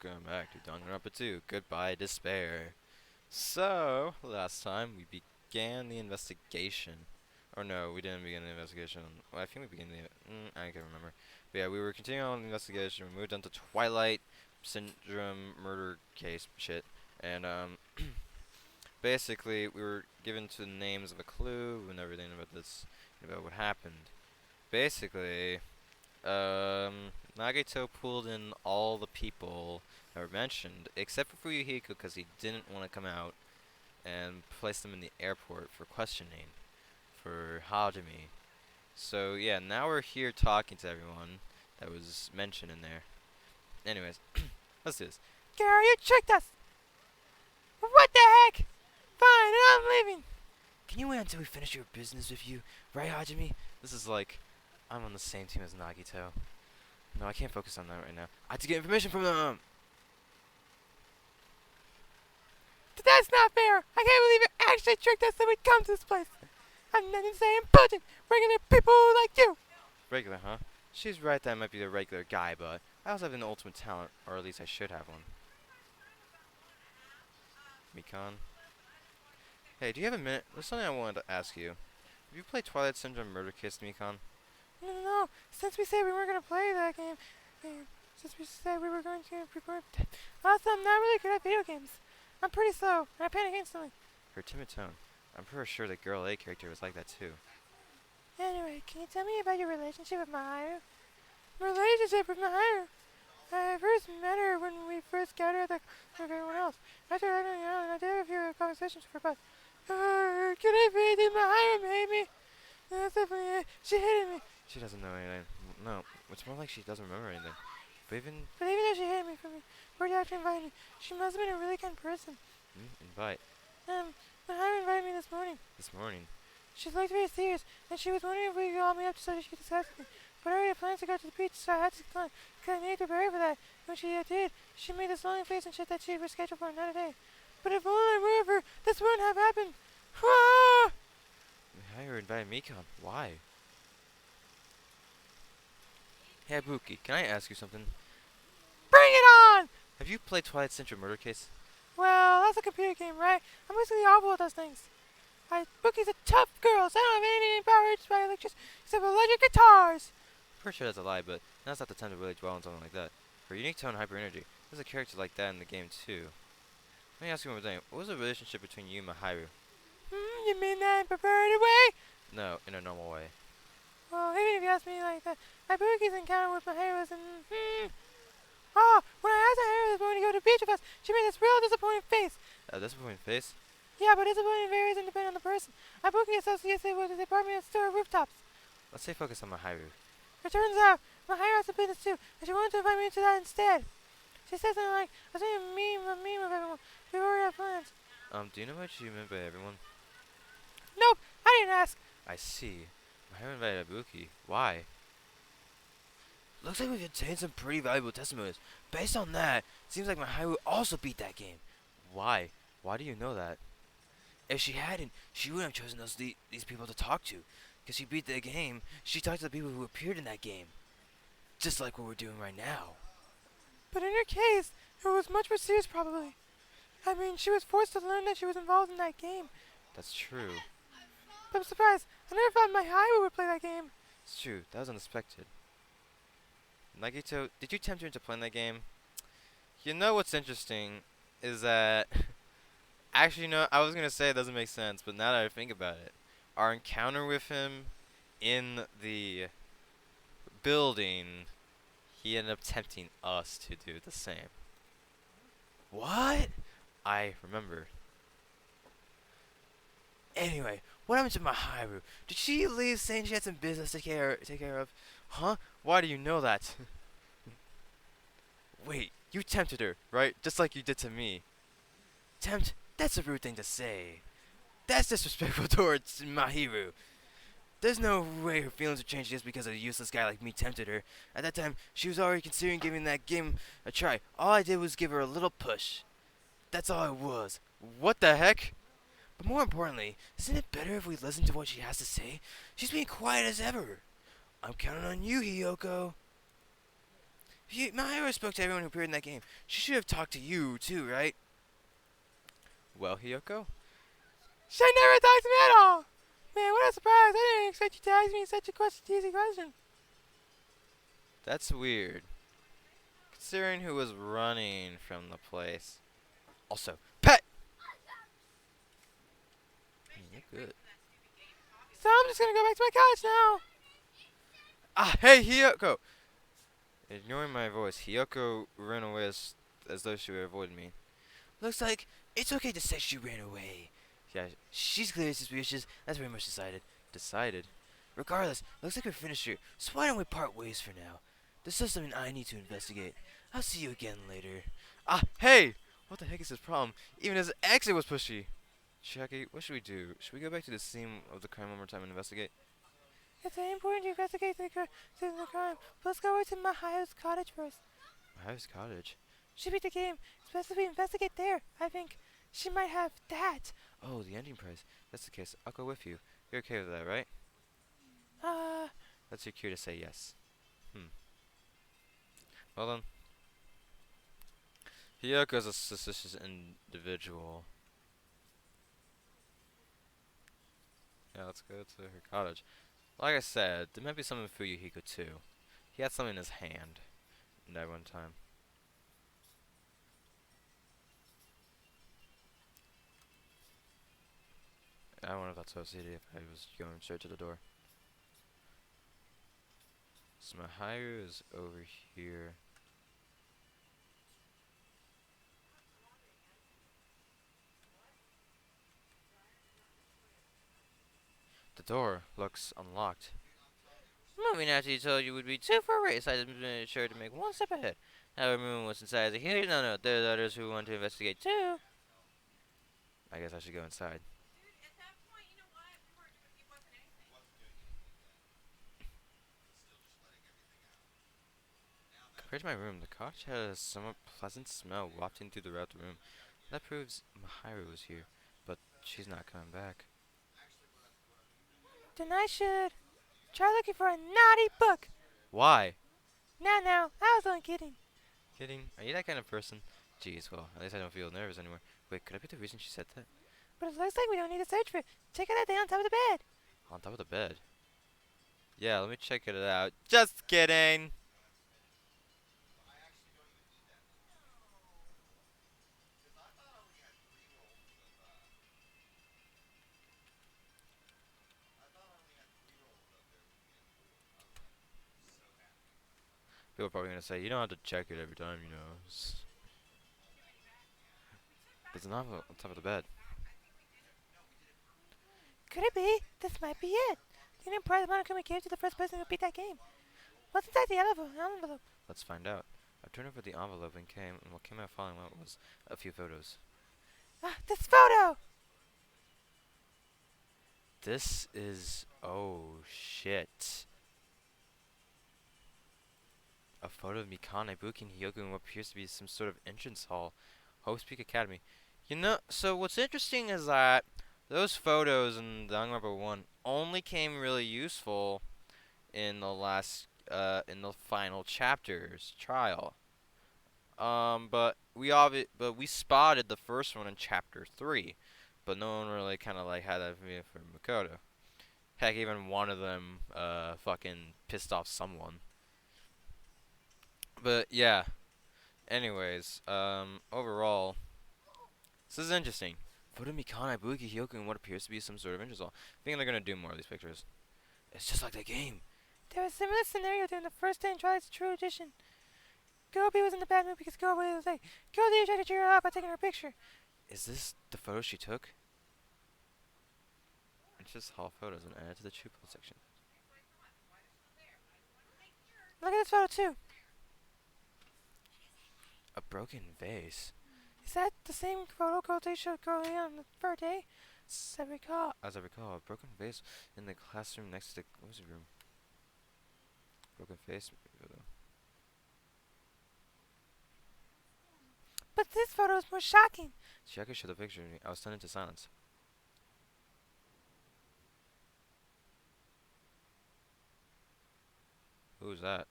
welcome back to Danganronpa 2. Goodbye, Despair. So, last time we began the investigation. Or no, we didn't begin the investigation. Well, I think we began I can't remember. But yeah, we were continuing on the investigation. We moved on to Twilight Syndrome murder case shit. And, basically, we were given to the names of a clue and everything about this, about what happened. Basically, Nagito pulled in all the people that were mentioned, except for Fuyuhiko because he didn't want to come out, and placed them in the airport for questioning for Hajime. So yeah, now we're here talking to everyone that was mentioned in there. Anyways, let's do this. Girl, you tricked us! What the heck? Fine, I'm leaving. Can you wait until we finish your business with you, right, Hajime? This is like, I'm on the same team as Nagito. No, I can't focus on that right now. I have to get information from them! That's not fair! I can't believe you actually tricked us that we'd come to this place! I'm not saying important, regular people like you! Regular, huh? She's right that I might be the regular guy, but I also have an ultimate talent, or at least I should have one. Mikan? Hey, do you have a minute? There's something I wanted to ask you. Have you played Twilight Syndrome Murder Case, Mikan? No, since we said we weren't going to play that game, since we said we were going to prepare... Also, I'm not really good at video games. I'm pretty slow, and I panic instantly. Her timid tone. I'm pretty sure the Girl A character was like that too. Anyway, can you tell me about your relationship with Maharu? Relationship with Maharu? I first met her when we first gathered with everyone else. After that, I did a few conversations with her, but... can I be did Maharu made me? That's definitely it. She hated me. She doesn't know anything. No, it's more like she doesn't remember anything. But even though she hated me for me, for the to invite me, she must have been a really kind person. Invite? Maharu invited me this morning. This morning? She looked very serious, and she was wondering if we could all meet up so that she could discuss with me. But I already had plans to go to the beach, so I had to decline, because I needed to prepare for that. When she did, she made this long face and shit that she was scheduled for another day. But if only I were of her, this wouldn't have happened. Ah! Maharu invited Mikan. Why? Hey, Ibuki, can I ask you something? Bring it on! Have you played Twilight Syndrome Murder Case? Well, that's a computer game, right? I'm basically awful at those things. Bookie's a tough girl, so I don't have anything powered by electricity except for electric guitars. Pretty sure that's a lie, but now's not the time to really dwell on something like that. For unique tone and hyper energy, there's a character like that in the game too. Let me ask you one more thing. What was the relationship between you and Maharu? You mean that in a perverted way? No, in a normal way. Well, even if you ask me like that, Bookie's encounter with Maharu was when I asked Maharu this morning to go to the beach with us, she made this real disappointed face. A disappointing face? Yeah, but disappointing varies and depends on the person. Bookie associates it with his apartment and store rooftops. Let's stay focused on Maharu. It turns out, Maharu has a business too, and she wanted to invite me into that instead. She said something like, I was doing a meme with everyone. We already have plans. Do you know what you meant by everyone? Nope, I didn't ask. I see. Maharu invited Ibuki. Why? Looks like we've obtained some pretty valuable testimonies. Based on that, it seems like Maharu also beat that game. Why? Why do you know that? If she hadn't, she wouldn't have chosen these people to talk to. Because she beat the game, she talked to the people who appeared in that game. Just like what we're doing right now. But in her case, it was much more serious probably. I mean, she was forced to learn that she was involved in that game. That's true. But I'm surprised. I never thought Maharu would play that game. It's true. That was unexpected. Nagito, did you tempt her into playing that game? You know what's interesting is that... Actually, no, I was going to say it doesn't make sense, but now that I think about it, our encounter with him in the building, he ended up tempting us to do the same. What? I remember. Anyway, what happened to Maharu? Did she leave saying she had some business to take care of? Huh? Why do you know that? Wait, you tempted her, right? Just like you did to me. Tempt? That's a rude thing to say. That's disrespectful towards Mahiru. There's no way her feelings would change just because a useless guy like me tempted her. At that time, she was already considering giving that game a try. All I did was give her a little push. That's all it was. What the heck? But more importantly, isn't it better if we listen to what she has to say? She's being quiet as ever. I'm counting on you, Hiyoko. Mahiru spoke to everyone who appeared in that game. She should have talked to you, too, right? Well, Hiyoko? She never talks to me at all. Man, what a surprise. I didn't expect you to ask me such a easy question. That's weird. Considering who was running from the place. Also, pet! You're good. So I'm just gonna go back to my couch now. Ah, hey, Hiyoko! Ignoring my voice, Hiyoko ran away as though she would avoid me. Looks like it's okay to say she ran away. Yeah, she's clearly suspicious. That's very much decided. Decided? Regardless, looks like we're finished here, so why don't we part ways for now? There's still something I need to investigate. I'll see you again later. Ah, hey! What the heck is his problem? Even his exit was pushy. Chiaki, what should we do? Should we go back to the scene of the crime one more time and investigate? It's very important to investigate the crime. But let's go over to Mahayo's cottage first. Mahayo's cottage? She beat the game. It's best if we investigate there. I think she might have that. Oh, the ending prize. That's the case. I'll go with you. You're okay with that, right? That's your cue to say yes. Well then. Hiyoko's a suspicious individual. Yeah, let's go to her cottage. Like I said, there might be something for Fuyuhiko too. He had something in his hand that one time. I wonder if that's associated if I was going straight to the door. So Mahiru is over here. The door looks unlocked. Moving after you told you would be two for a race, I just made sure to make one step ahead. However, Moon was inside the here. No, there are others who want to investigate too. I guess I should go inside. Compared to my room, the cottage had a somewhat pleasant smell wafting throughout the room. That proves Mahiru was here, but she's not coming back. Then I should try looking for a naughty book. Why? Now, I was only kidding. Kidding? Are you that kind of person? Jeez, well, at least I don't feel nervous anymore. Wait, could I be the reason she said that? But it looks like we don't need to search for it. Check out that thing on top of the bed. On top of the bed? Yeah, let me check it out. Just kidding! People are probably gonna say, you don't have to check it every time, you know. There's an envelope on top of the bed. Could it be? This might be it. The new prize Monokuma gave to the first person who beat that game. What's inside the envelope? Let's find out. I turned over the envelope and what came out following that was a few photos. Ah, this photo! This is... oh, shit. A photo of Mikane, Ibuki, and Hyogo in what appears to be some sort of entrance hall. Hope Peak Academy. You know, so what's interesting is that those photos in the number 1 only came really useful in the in the final chapter's trial. But we spotted the first one in chapter 3, but no one really kind of like had that view for Makoto. Heck, even one of them fucking pissed off someone. But yeah. Anyways, overall, this is interesting. Photo Mikana, Ibuki, Hyoku, and what appears to be some sort of interest. I think they're gonna do more of these pictures. It's just like the game. There was a similar scenario during the first day in Twilight's True Edition. Gobi was in the bad mood because Gobi was late. Gobi tried to cheer her up by taking her picture. Is this the photo she took? It's just hall photos and add to the true section. Look at this photo too. A broken vase. Is that the same photo girl they showed early on the third day? As I recall, a broken vase in the classroom next to the music room. Broken vase photo. But this photo is more shocking. Chiaki showed the picture to me. I was stunned into silence. Who's that?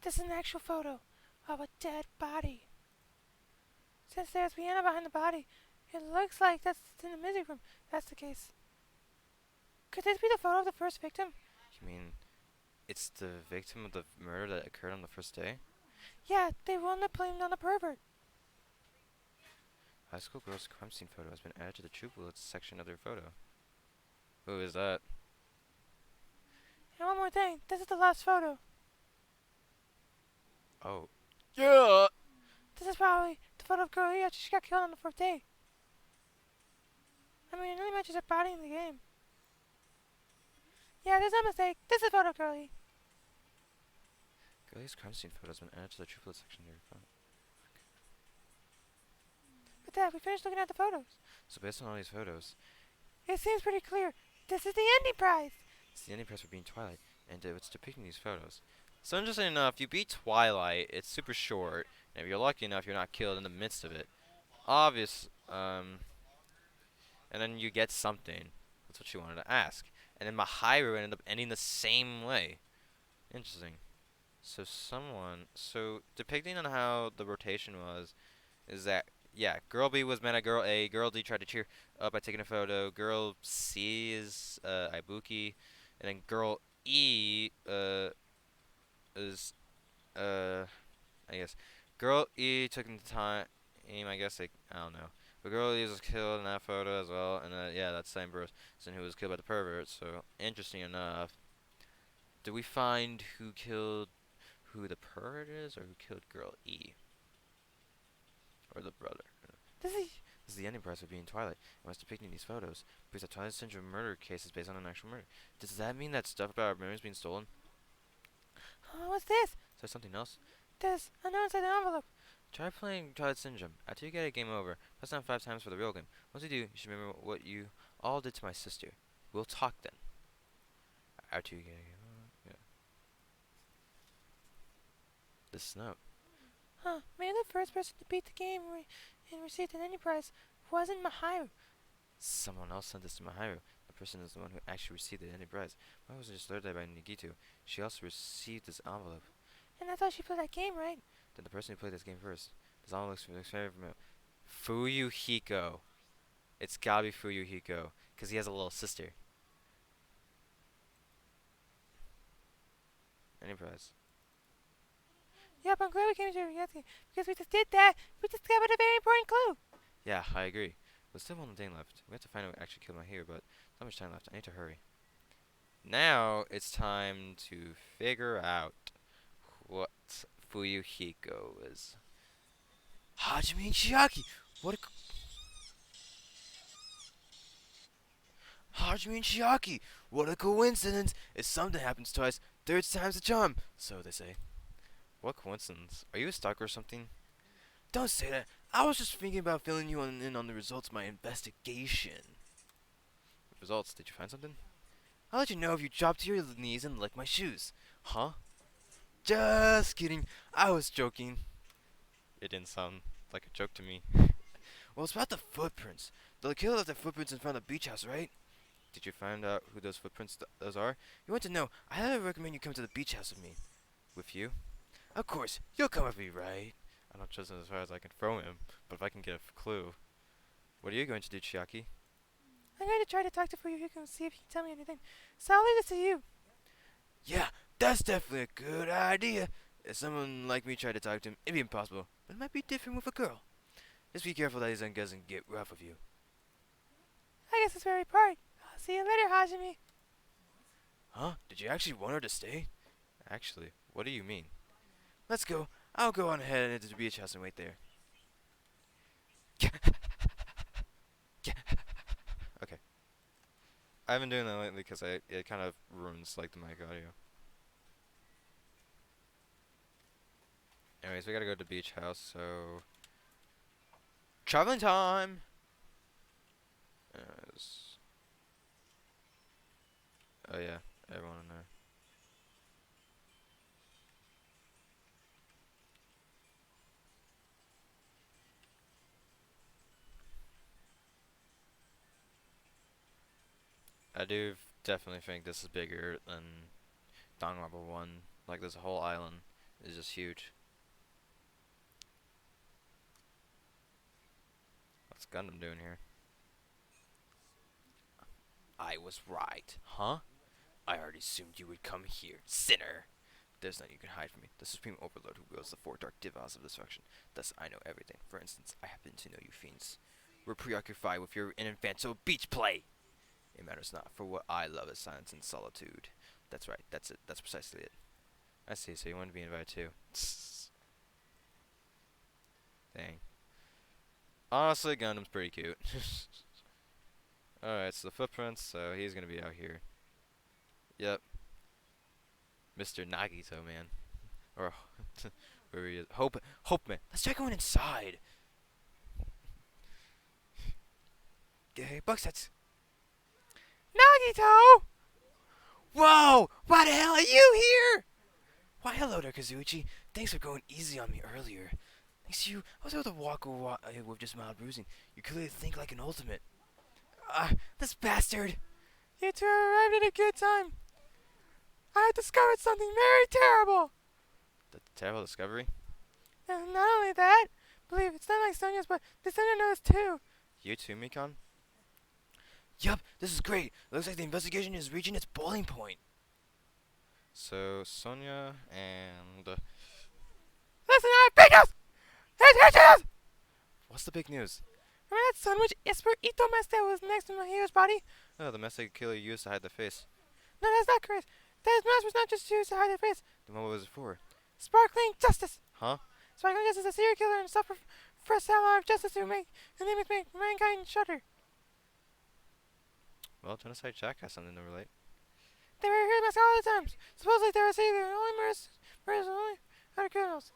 This is an actual photo of a dead body. Since there's piano behind the body, it looks like that's in the music room. That's the case. Could this be the photo of the first victim? You mean it's the victim of the murder that occurred on the first day? Yeah, they wouldn't have blamed on the pervert. High school girl's crime scene photo has been added to the True Bullets section of their photo. Who is that? And one more thing, this is the last photo. Oh. Yeah! This is probably the photo of Girl E after she got killed on the fourth day. I mean, it only matches her body in the game. Yeah, there's no mistake. This is a photo of Girl E. Girlie's crime scene photo has been added to the True Bullets section of their photo. With that, we finished looking at the photos. So based on all these photos, It seems pretty clear. This is the ending prize. it's the ending prize for beating Twilight, and it's depicting these photos. So interesting enough, you beat Twilight, it's super short, and if you're lucky enough, you're not killed in the midst of it. Obvious, and then you get something. That's what she wanted to ask. And then Mahiru ended up ending the same way. Interesting. So depicting on how the rotation was, is that, yeah, Girl B was mad at Girl A, Girl D tried to cheer up by taking a photo, Girl C is, Ibuki, and then Girl E, is, I guess, Girl E took the time, I guess, like, I don't know. But Girl E was killed in that photo as well, and yeah, that same person who was killed by the pervert, so interesting enough. Did we find who the pervert is, or who killed Girl E? Or the brother? This is. This is the ending prize for being Twilight, and what's depicting these photos, because the Twilight Syndrome murder case is based on an actual murder. Does that mean that stuff about our memories being stolen? What's this? Is there something else? This. I know inside the envelope. Try playing Twilight Syndrome. After you get a game over, press down 5 times for the real game. Once you do, you should remember what you all did to my sister. We'll talk then. After you get a game over, yeah. This note. Maybe the first person to beat the game and received an ending prize wasn't Mahiru. Someone else sent this to Mahiru. The person is the one who actually received the ending prize. Why was it just alerted by Nagito? She also received this envelope. And that's how she played that game, right? Then the person who played this game first. This envelope looks very familiar. Fuyuhiko. It's gotta be Fuyuhiko, because he has a little sister. Ending prize. Yep, I'm glad we came to reality because we just did that. We discovered a very important clue. Yeah, I agree. There's still one thing left. We have to find out what actually killed my hero, but not much time left. I need to hurry. Now it's time to figure out what Fuyuhiko is. Hajime and Chiaki! What a Hajime and Chiaki! What a coincidence! If something happens twice, third time's the charm, so they say. What coincidence? Are you a stalker or something? Don't say that. I was just thinking about filling you in on the results of my investigation. Results? Did you find something? I'll let you know if you drop to your knees and lick my shoes. Huh? Just kidding. I was joking. It didn't sound like a joke to me. Well, it's about the footprints. The killer left the footprints in front of the beach house, right? Did you find out who those footprints those are? You want to know? I highly recommend you come to the beach house with me. With you? Of course, you'll come with me, right? I'm not trusting as far as I can throw him, but if I can get a clue. What are you going to do, Chiaki? I'm going to try to talk to Fuyuhiko and see if he can tell me anything. So I'll leave this to you. Yeah, that's definitely a good idea. If someone like me tried to talk to him, it'd be impossible. But it might be different with a girl. Just be careful that he doesn't get rough with you. I guess that's where we part. I'll see you later, Hajime. Huh? Did you actually want her to stay? Actually, what do you mean? Let's go. I'll go on ahead into the beach house and wait there. Okay. I've been doing that lately because it kind of ruins like the mic audio. Anyways, we gotta go to the beach house, so traveling time. Oh yeah, everyone in there. I do definitely think this is bigger than Danganronpa 1. Like, there's a whole island. is just huge. What's Gundam doing here? I was right. Huh? I already assumed you would come here, sinner. There's nothing you can hide from me. The Supreme Overlord who wields the four dark divas of destruction. Thus, I know everything. For instance, I happen to know you fiends. We're preoccupied with your infantile beach play. It matters not, for what I love is silence and solitude. That's right. That's it. That's precisely it. I see. So you want to be invited too? Dang. Honestly, Gundam's pretty cute. Alright, so the footprints, so he's gonna be out here. Yep. Mr. Nagito, man. Or, where he is. Hope man. Let's try going inside. Hey, Bucksets. Nagito! Whoa! Why the hell are you here? Why, hello there, Kazuichi. Thanks for going easy on me earlier. Thanks to you, I was able to walk with just mild bruising. You clearly think like an ultimate. This bastard! You two arrived at a good time. I have discovered something very terrible. The terrible discovery? And not only that, believe it's not like Sonya's, but the Sonya knows too. You too, Mikon? Yup, this is great. It looks like the investigation is reaching its boiling point. So, Sonya and... Listen, I have big news! There's news! what's the big news? Remember that sandwich Esperito mess that was next to my hero's body? Oh, the mess the killer used to hide the face. No, that's not correct. That mess was not just used to hide their face. Then what was it for? Sparkling justice! Huh? Sparkling justice is a serial killer and suffer for a ally of justice who make mankind shudder. Well, Genocide Jack has something to relate. They were here masks all the time. Supposedly they were saying only murders only other criminals.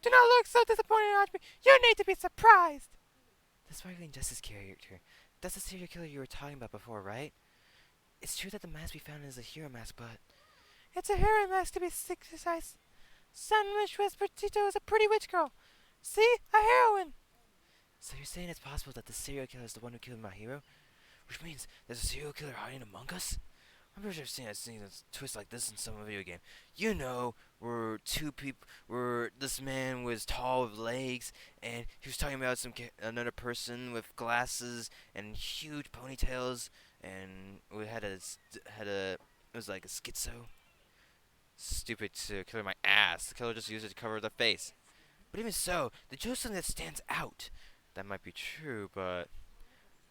Do not look so disappointed, Ashby. You need to be surprised. The Sparkling Justice character. That's the serial killer you were talking about before, right? It's true that the mask we found is a hero mask, but... It's a hero mask to be precise. Sandwich Vespertito is a pretty witch girl. See? A heroine. So you're saying it's possible that the serial killer is the one who killed my hero? Which means there's a serial killer hiding among us? I'm pretty sure I've seen a twist like this in some video game. You know, where this man was tall with legs, and he was talking about another person with glasses and huge ponytails, and we had a it was like a schizo. Stupid killer, my ass. The killer just used it to cover their face. But even so, the joke's something that stands out. That might be true, but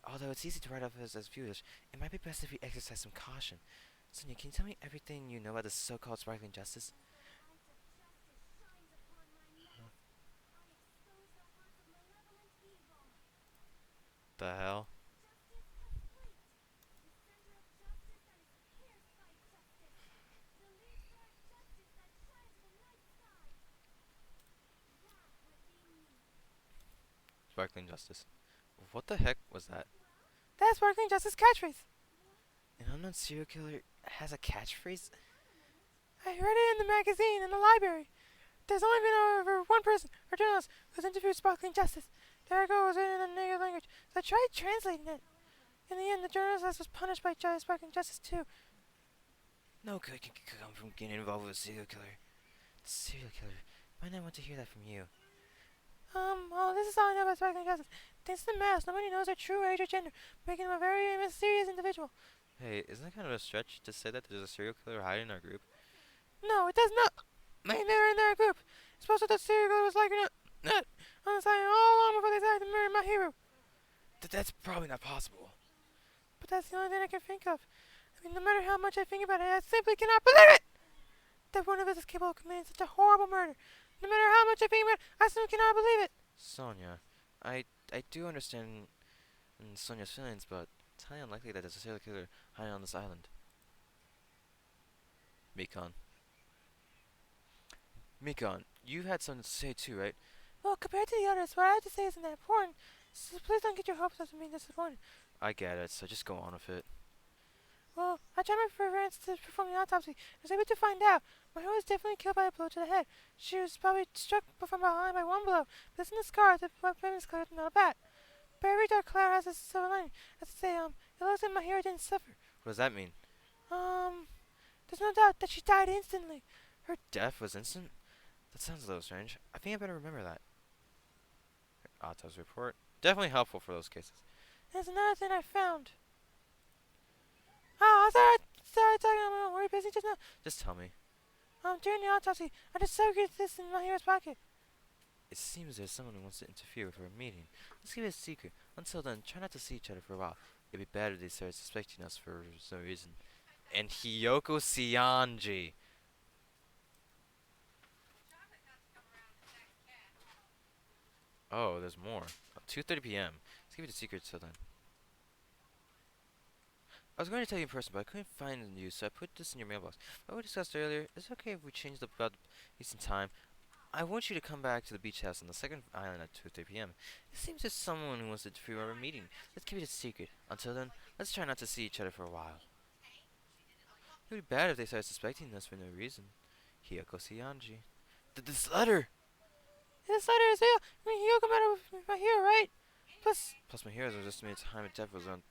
although it's easy to write off as foolish, it might be best if we exercise some caution. Sonia, can you tell me everything you know about this so-called sparkling justice? The hell? Sparkling justice. What the heck was that? That's Sparkling Justice catchphrase. An unknown serial killer has a catchphrase? I read it in the magazine in the library. There's only been over one person, or journalist, who's interviewed Sparkling Justice. The article was written in a native language, so I tried translating it. In the end, the journalist was punished by Sparkling Justice too. No good can come from getting involved with a serial killer. The serial killer. Might not want to hear that from you. Well, this is all I know about Sparkling Justice. Thanks to the mask, nobody knows her true age or gender, making him a very mysterious individual. Hey, isn't that kind of a stretch to say that there's a serial killer hiding in our group? No, it does not. Maybe they're in their group. It's supposed that the serial killer was like on the side all along before they decided to murder my hero. That's probably not possible. But that's the only thing I can think of. I mean, no matter how much I think about it, I simply cannot believe it! That one of us is capable of committing such a horrible murder. No matter how much I think about it, I still cannot believe it. Sonia, I do understand Sonia's feelings, but it's highly unlikely that there's a serial killer hiding on this island. Mikon. Mikon, you had something to say too, right? Well, compared to the others, what I have to say isn't that important. So please don't get your hopes up and being disappointed. I get it, so just go on with it. Well, I tried my friends to perform the autopsy. I was able to find out. My hero was definitely killed by a blow to the head. She was probably struck from behind by one blow. But it's in the scar, the weapon is clear, not a bat. But every dark cloud has a silver lining. As I say, it looks like my hero didn't suffer. What does that mean? There's no doubt that she died instantly. Her death was instant? That sounds a little strange. I think I better remember that. Otto's report. Definitely helpful for those cases. There's another thing I found. Oh, sorry, talking. Were you busy just now? Just tell me. During the autopsy, I discovered this in my hero's pocket. It seems there's someone who wants to interfere with our meeting. Let's keep it a secret. Until then, try not to see each other for a while. It'd be bad if they started suspecting us for no reason. And Hiyoko Sianji. Oh, there's more. 2:30 p.m. Let's keep it a secret till then. I was going to tell you in person, but I couldn't find you, so I put this in your mailbox. Like we discussed earlier, is it okay if we change the about Eastern time? I want you to come back to the beach house on the second island at 2:30 p.m. It seems there's someone who wants to interfere with our meeting. Let's keep it a secret. Until then, let's try not to see each other for a while. It would be bad if they started suspecting us for no reason. Hiyoko Sianji. This letter! This letter is real. I mean, Hiyoko met my hero, right? Plus my heroes was estimated time of death was around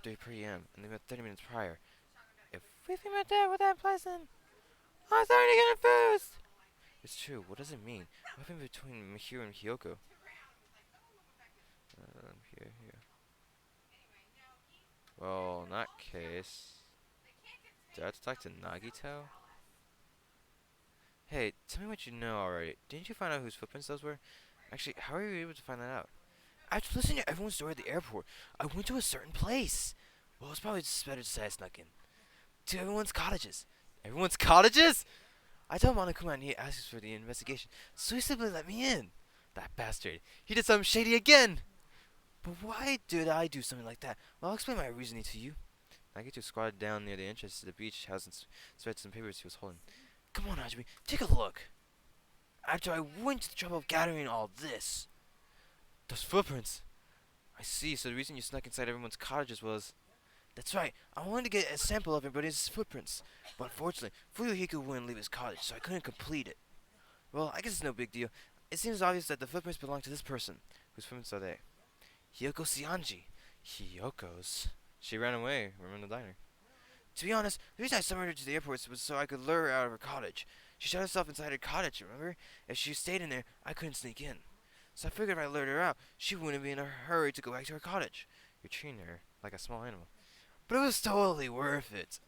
3 p.m. and they met 30 minutes prior. If we think about that, what that implies then. I'm starting to get confused. it's true, what does it mean? What happened between Mahiro and Hiyoko? Here. Well, in that case, do I have to talk to Nagito? Hey, tell me what you know already. Didn't you find out whose footprints those were? Actually, how are you able to find that out? After listening to everyone's story at the airport, I went to a certain place. Well, it's probably just better to say I snuck in. To everyone's cottages. Everyone's cottages? I told Monokuma and he asked us for the investigation, so he simply let me in. That bastard. He did something shady again. But why did I do something like that? Well, I'll explain my reasoning to you. Nagito squatted down near the entrance to the beach house and spread some papers he was holding. Come on, Hajime, take a look. After I went to the trouble of gathering all this. Those footprints. I see, so the reason you snuck inside everyone's cottages was... That's right, I wanted to get a sample of everybody's footprints. But unfortunately, Fuyuhiko wouldn't leave his cottage, so I couldn't complete it. Well, I guess it's no big deal. It seems obvious that the footprints belong to this person. Whose footprints are they? Hiyoko Sianji. Hiyoko's? She ran away, remember the diner. To be honest, the reason I summoned her to the airport was so I could lure her out of her cottage. She shut herself inside her cottage, remember? If she stayed in there, I couldn't sneak in. So I figured if I lured her out, she wouldn't be in a hurry to go back to her cottage. You're treating her like a small animal. But it was totally worth it.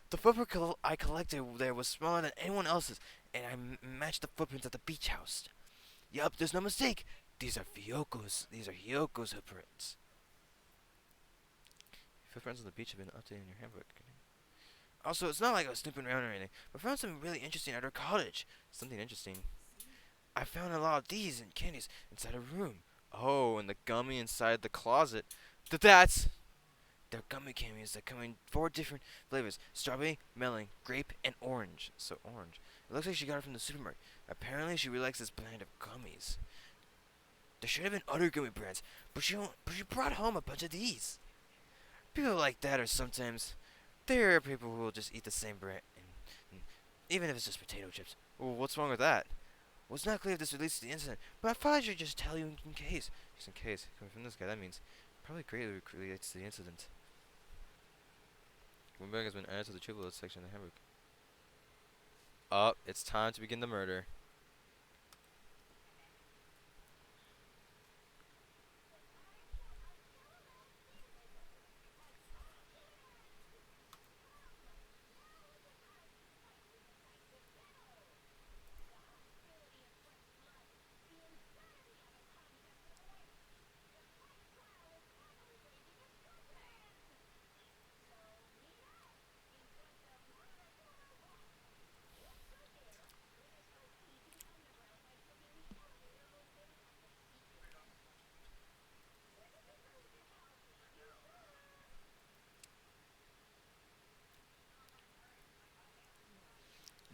The footprint I collected there was smaller than anyone else's, and I matched the footprints at the beach house. Yup, there's no mistake. These are Hiyoko's footprints. Footprints on the beach have been updated in your handbook. Also, it's not like I was snooping around or anything, but I found something really interesting at her cottage. Something interesting. I found a lot of these and candies inside a room. Oh, and the gummy inside the closet. They're gummy candies that come in 4 different flavors. Strawberry, melon, grape, and orange. So orange. It looks like she got it from the supermarket. Apparently she really likes this brand of gummies. There should have been other gummy brands, but she brought home a bunch of these. People like that are sometimes... There are people who will just eat the same brand, and even if it's just potato chips. Well, what's wrong with that? Well, it's not clear if this relates to the incident, but I thought I should just tell you in case. Just in case. Coming from this guy, that means probably greatly relates to the incident. One bag has been added to the true bullet section of the handbook. It's time to begin the murder.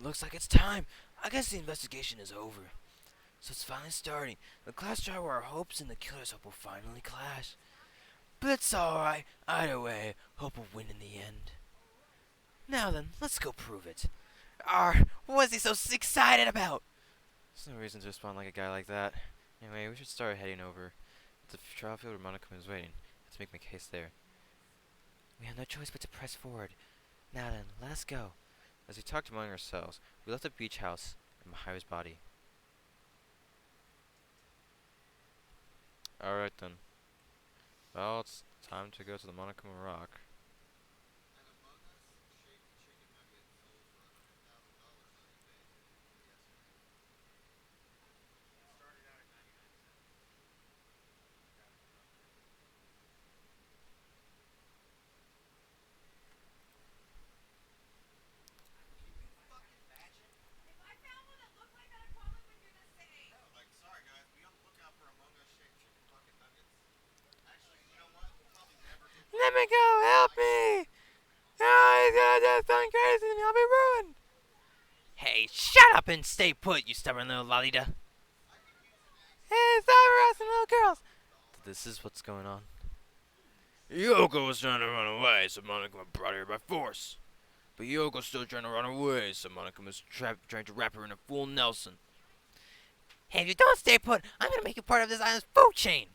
Looks like it's time. I guess the investigation is over. So it's finally starting. The class trial where our hopes and the killer's hope will finally clash. But it's alright. Either way, hope will win in the end. Now then, let's go prove it. What's he so excited about? There's no reason to respond like a guy like that. Anyway, we should start heading over. The trial field where Monica is waiting. Let's make my case there. We have no choice but to press forward. Now then, let us go. As we talked among ourselves, we left the beach house and Mahiru's body. Alright then. Well, it's time to go to the Monokuma Rock. Let me go! Help me! Oh, he's gonna do something crazy to me. I'll be ruined. Hey, shut up and stay put, you stubborn little lolita. Hey, stop harassing little girls. This is what's going on. Yoko was trying to run away, so Monokuma brought her by force. But Yoko's still trying to run away, so Monokuma's trying to wrap her in a full Nelson. Hey, if you don't stay put, I'm gonna make you part of this island's food chain.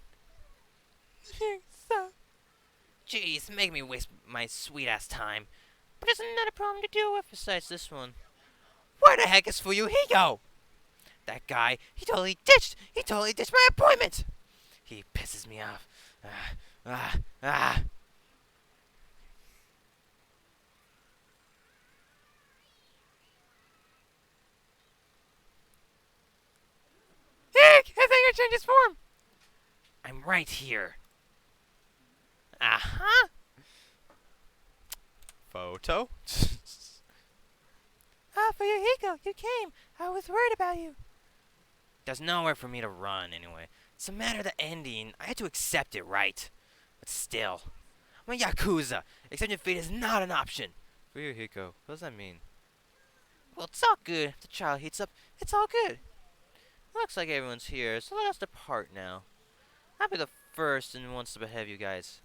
So, Jeez, make me waste my sweet-ass time. But there's another problem to deal with besides this one. Where the heck is Fuyuhiko? That guy, he totally ditched my appointment. He pisses me off. Ah, ah, ah. Eek! His anger changes form. I'm right here. Uh-huh. Photo? Ah, Fuyuhiko, you came. I was worried about you. There's nowhere for me to run, anyway. It's a matter of the ending. I had to accept it, right? But still. I'm a Yakuza. Accepting fate is not an option. Fuyuhiko, what does that mean? Well, it's all good. If the trial heats up, it's all good. Looks like everyone's here, so let us depart now. I'll be the first and one step ahead of you guys.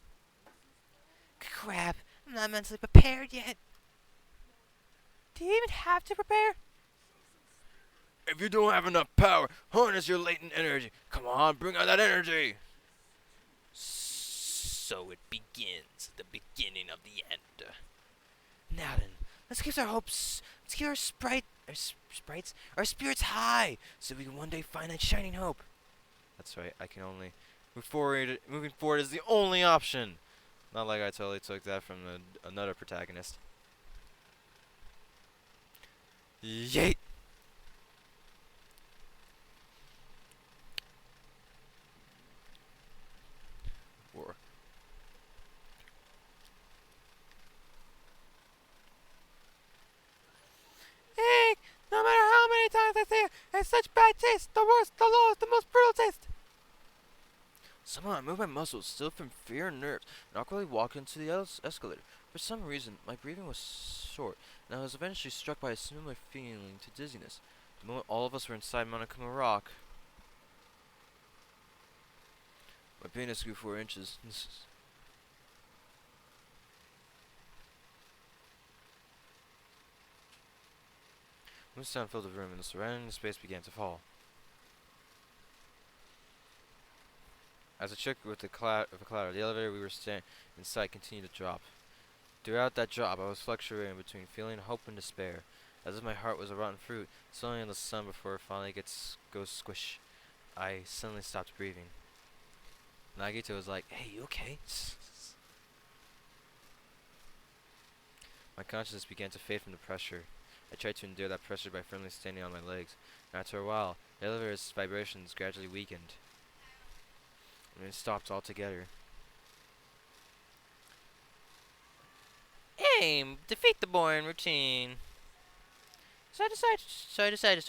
Crap, I'm not mentally prepared yet. Do you even have to prepare? If you don't have enough power, harness your latent energy. Come on, bring out that energy. So it begins, the beginning of the end. Now then, let's keep our hopes, let's keep our spirits high, so we can one day find that shining hope. That's right, I can only move forward. Moving forward is the only option. Not like I totally took that from another protagonist. Yeet! War. Eek! No matter how many times I say it, it's such bad taste. The worst, the lowest, the most brutal taste. Somehow I moved my muscles, still from fear and nerves, and awkwardly walked into the escalator. For some reason, my breathing was short, and I was eventually struck by a similar feeling to dizziness. The moment all of us were inside Monokuma Rock, my penis grew 4 inches. Moon sound filled the room, and the surrounding space began to fall. As a chick with a cloud of a cloud, the elevator we were staying inside continued to drop. Throughout that drop, I was fluctuating between feeling hope and despair, as if my heart was a rotten fruit, slowing in the sun before it finally goes squish. I suddenly stopped breathing. Nagito was like, "Hey, you okay?" My consciousness began to fade from the pressure. I tried to endure that pressure by firmly standing on my legs, and after a while, the elevator's vibrations gradually weakened, and it stopped altogether. Aim! Defeat the boring routine. So I decided to start I decided to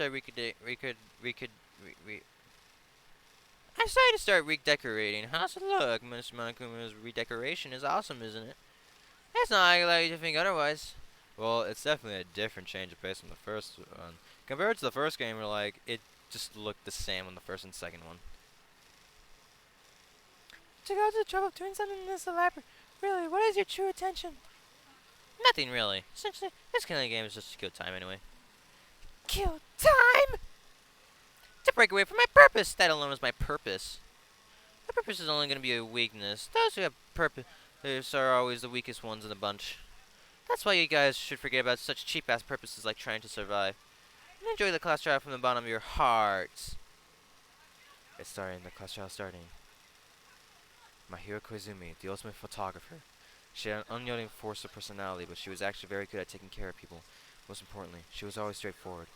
start redecorating. How's it look? Mr. Monokuma's redecoration is awesome, isn't it? It's not like you to think otherwise. Well, it's definitely a different change of pace from the first one. Compared to the first game, where like it just looked the same on the first and second one. To go to the trouble of doing something this elaborate. Really, what is your true intention? Nothing really. Essentially, this kind of game is just a good time anyway. Kill time? To break away from my purpose. That alone is my purpose. My purpose is only going to be a weakness. Those who have purpose are always the weakest ones in the bunch. That's why you guys should forget about such cheap-ass purposes like trying to survive. And enjoy the class trial from the bottom of your hearts. It's starting. The class trial is starting. Mahiro Koizumi, the ultimate photographer. She had an unyielding force of personality, but she was actually very good at taking care of people. Most importantly, she was always straightforward.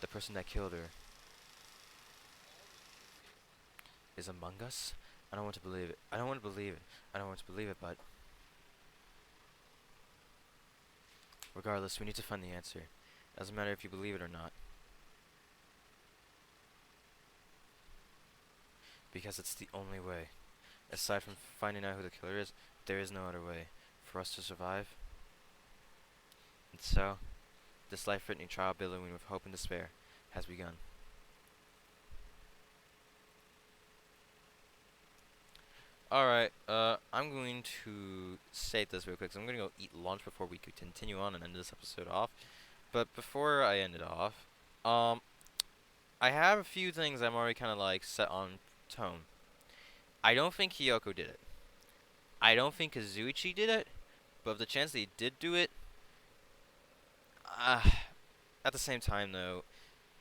The person that killed her is among us? I don't want to believe it. I don't want to believe it. I don't want to believe it, but regardless, we need to find the answer. It doesn't matter if you believe it or not. Because it's the only way. Aside from finding out who the killer is, there is no other way for us to survive. And so, this life-threatening trial billowing with hope and despair has begun. Alright, I'm going to state this real quick, 'cause I'm gonna go eat lunch before we could continue on and end this episode off. But before I end it off, I have a few things I'm already kind of like set on tone. I don't think Hiyoko did it. I don't think Kazuichi did it, but if the chance that he did do it, at the same time though,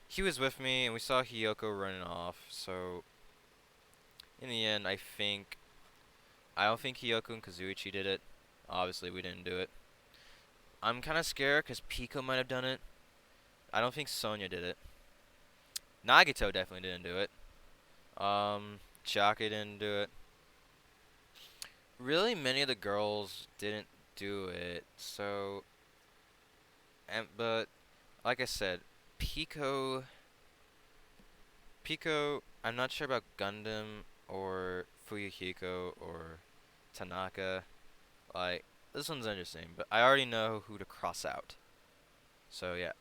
he was with me and we saw Hiyoko running off, so in the end I don't think Hiyoko and Kazuichi did it. Obviously we didn't do it. I'm kind of scared because Pico might have done it. I don't think Sonya did it. Nagito definitely didn't do it. Chaka didn't do it. Really, many of the girls didn't do it. So, but like I said, Pico. I'm not sure about Gundam or Fuyuhiko or Tanaka. Like this one's interesting, but I already know who to cross out. So yeah,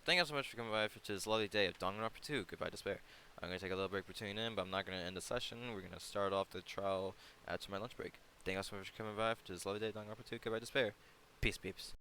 thank you so much for coming by for this lovely day of Danganronpa 2, Goodbye Despair. I'm going to take a little break between them, but I'm not going to end the session. We're going to start off the trial after my lunch break. Thank you so much for coming by for this lovely day of Danganronpa 2, Goodbye Despair. Peace, peeps.